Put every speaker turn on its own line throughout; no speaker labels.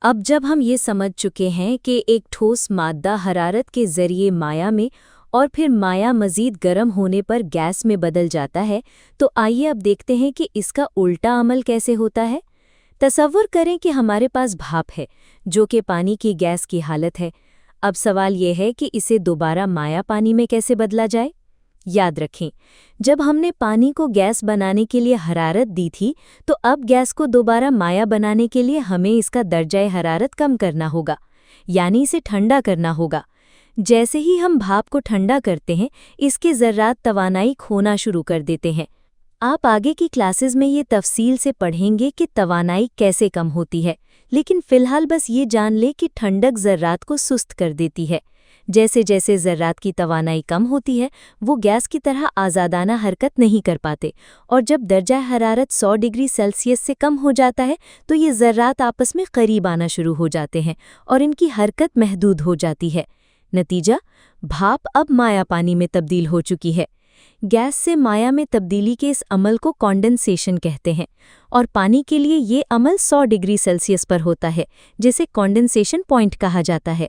अब जब हम ये समझ चुके हैं कि एक ठोस मादा हरारत के जरिए माया में और फिर माया मज़ीद गर्म होने पर गैस में बदल जाता है, तो आइए अब देखते हैं कि इसका उल्टा अमल कैसे होता है। तसव्वुर करें कि हमारे पास भाप है, जो कि पानी की गैस की हालत है। अब सवाल यह है कि इसे दोबारा माया पानी में कैसे बदला जाए। याद रखें, जब हमने पानी को गैस बनाने के लिए हरारत दी थी, तो अब गैस को दोबारा माया बनाने के लिए हमें इसका दर्जाए हरारत कम करना होगा, यानी इसे ठंडा करना होगा। जैसे ही हम भाप को ठंडा करते हैं, इसके ज़र्रात तवानाई खोना शुरू कर देते हैं। आप आगे की क्लासेस में ये तफसील से पढ़ेंगे कि तवानाई कैसे कम होती है, लेकिन फ़िलहाल बस ये जान ले कि ठंडक ज़र्रात को सुस्त कर देती है। जैसे जैसे ज़र्रात की तवानाई कम होती है, वो गैस की तरह आज़ादाना हरकत नहीं कर पाते, और जब दर्जा हरारत 100 डिग्री सेल्सियस से कम हो जाता है, तो ये ज़र्रात आपस में करीब आना शुरू हो जाते हैं और इनकी हरकत महदूद हो जाती है। नतीजा, भाप अब माया पानी में तब्दील हो चुकी है। गैस से माया में तब्दीली के इस अमल को कॉन्डेंसेशन कहते हैं, और पानी के लिए ये अमल 100 डिग्री सेल्सियस पर होता है, जिसे कॉन्डेंसेशन पॉइंट कहा जाता है।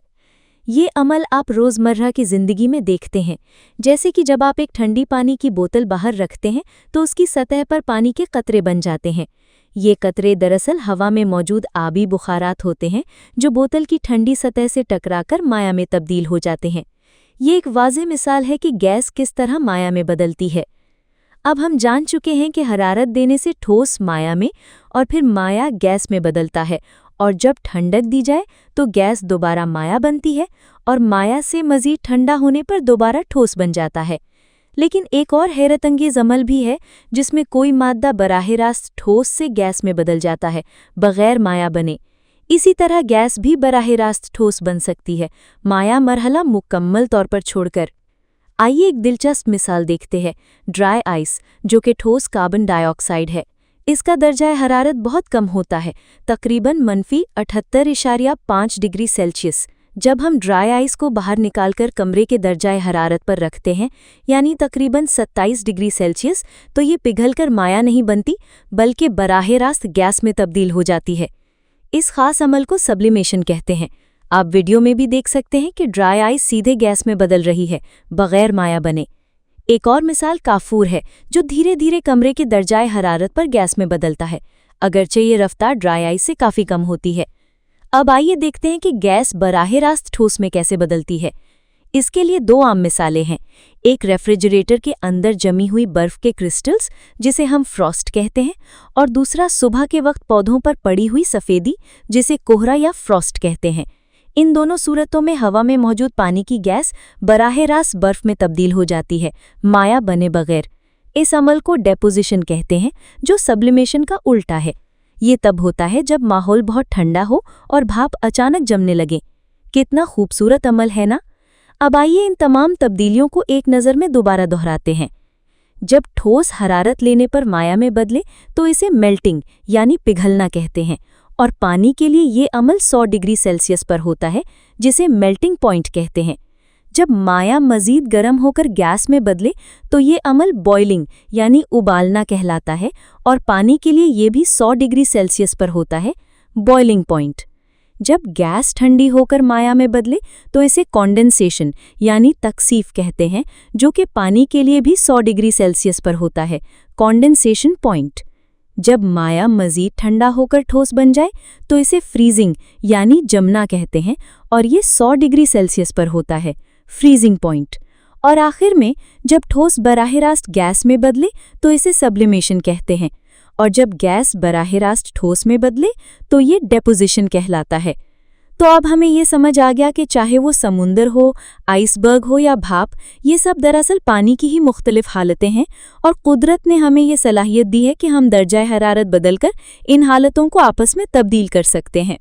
ये अमल आप रोज़मर्रा की ज़िंदगी में देखते हैं, जैसे कि जब आप एक ठंडी पानी की बोतल बाहर रखते हैं तो उसकी सतह पर पानी के कतरे बन जाते हैं। ये कतरे दरअसल हवा में मौजूद आबी बुखारात होते हैं, जो बोतल की ठंडी सतह से टकराकर माया में तब्दील हो जाते हैं। ये एक वाज़ेह मिसाल है कि गैस किस तरह माया में बदलती है। अब हम जान चुके हैं कि हरारत देने से ठोस माया में और फिर माया गैस में बदलता है, और जब ठंडक दी जाए तो गैस दोबारा माया बनती है और माया से मज़ीद ठंडा होने पर दोबारा ठोस बन जाता है। लेकिन एक और हैरतअंगेज़ अमल भी है, जिसमें कोई मादा बराह रास्त ठोस से गैस में बदल जाता है, बग़ैर माया बने। इसी तरह गैस भी बराह रास्त ठोस बन सकती है, माया मरहला मुकम्मल तौर पर छोड़कर। आइए एक दिलचस्प मिसाल देखते हैं, ड्राई आइस, जो कि ठोस कार्बन डाइऑक्साइड है। इसका दर्जा हरारत बहुत कम होता है, तकरीबन -78.5 डिग्री सेल्सियस। जब हम ड्राई आइस को बाहर निकालकर कमरे के दर्जाए हरारत पर रखते हैं, यानी तकरीबन 27 डिग्री सेल्सियस, तो ये पिघलकर माया नहीं बनती, बल्कि बराह रास्त गैस में तब्दील हो जाती है। इस खास अमल को सब्लिमेशन कहते हैं। आप वीडियो में भी देख सकते हैं कि ड्राई आइस सीधे गैस में बदल रही है, बग़ैर माया बने। एक और मिसाल काफूर है, जो धीरे धीरे कमरे के दर्जाए हरारत पर गैस में बदलता है, अगरचे ये रफ्तार ड्राई आइस से काफ़ी कम होती है। अब आइए देखते हैं कि गैस बराह रास्त ठोस में कैसे बदलती है। इसके लिए दो आम मिसालें हैं। एक रेफ्रिजरेटर के अंदर जमी हुई बर्फ़ के क्रिस्टल्स, जिसे हम फ्रॉस्ट कहते हैं, और दूसरा सुबह के वक्त पौधों पर पड़ी हुई सफ़ेदी, जिसे कोहरा या फ्रॉस्ट कहते हैं। इन दोनों सूरतों में हवा में मौजूद पानी की गैस बराह रास्त बर्फ में तब्दील हो जाती है, माया बने बगैर। इस अमल को डेपोजिशन कहते हैं, जो सब्लिमेशन का उल्टा है। ये तब होता है जब माहौल बहुत ठंडा हो और भाप अचानक जमने लगे। कितना खूबसूरत अमल है ना। अब आइए इन तमाम तब्दीलियों को एक नज़र में दोबारा दोहराते हैं। जब ठोस हरारत लेने पर माया में बदले तो इसे मेल्टिंग यानी पिघलना कहते हैं, और पानी के लिए ये अमल 100 डिग्री सेल्सियस पर होता है, जिसे मेल्टिंग पॉइंट कहते हैं। जब माया मज़ीद गर्म होकर गैस में बदले तो ये अमल बॉइलिंग यानी उबालना कहलाता है, और पानी के लिए ये भी 100 डिग्री सेल्सियस पर होता है, बॉइलिंग पॉइंट। जब गैस ठंडी होकर माया में बदले तो इसे कॉन्डेंसेशन यानी तकसीफ कहते हैं, जो कि पानी के लिए भी 100 डिग्री सेल्सियस पर होता है, कॉन्डेंसेशन पॉइंट। जब माया मज़ीद ठंडा होकर ठोस बन जाए तो इसे फ्रीजिंग यानी जमना कहते हैं, और ये 100 डिग्री सेल्सियस पर होता है, फ्रीजिंग पॉइंट। और आखिर में जब ठोस बराह रास्त गैस में बदले तो इसे सब्लिमेशन कहते हैं, और जब गैस बराह रास्त ठोस में बदले तो ये डेपोजिशन कहलाता है। तो अब हमें ये समझ आ गया कि चाहे वो समुंदर हो, आइसबर्ग हो या भाप, ये सब दरअसल पानी की ही मुख्तलिफ हालतें हैं, और कुदरत ने हमें ये सलाहियत दी है कि हम दर्जाए हरारत बदलकर इन हालतों को आपस में तब्दील कर सकते हैं।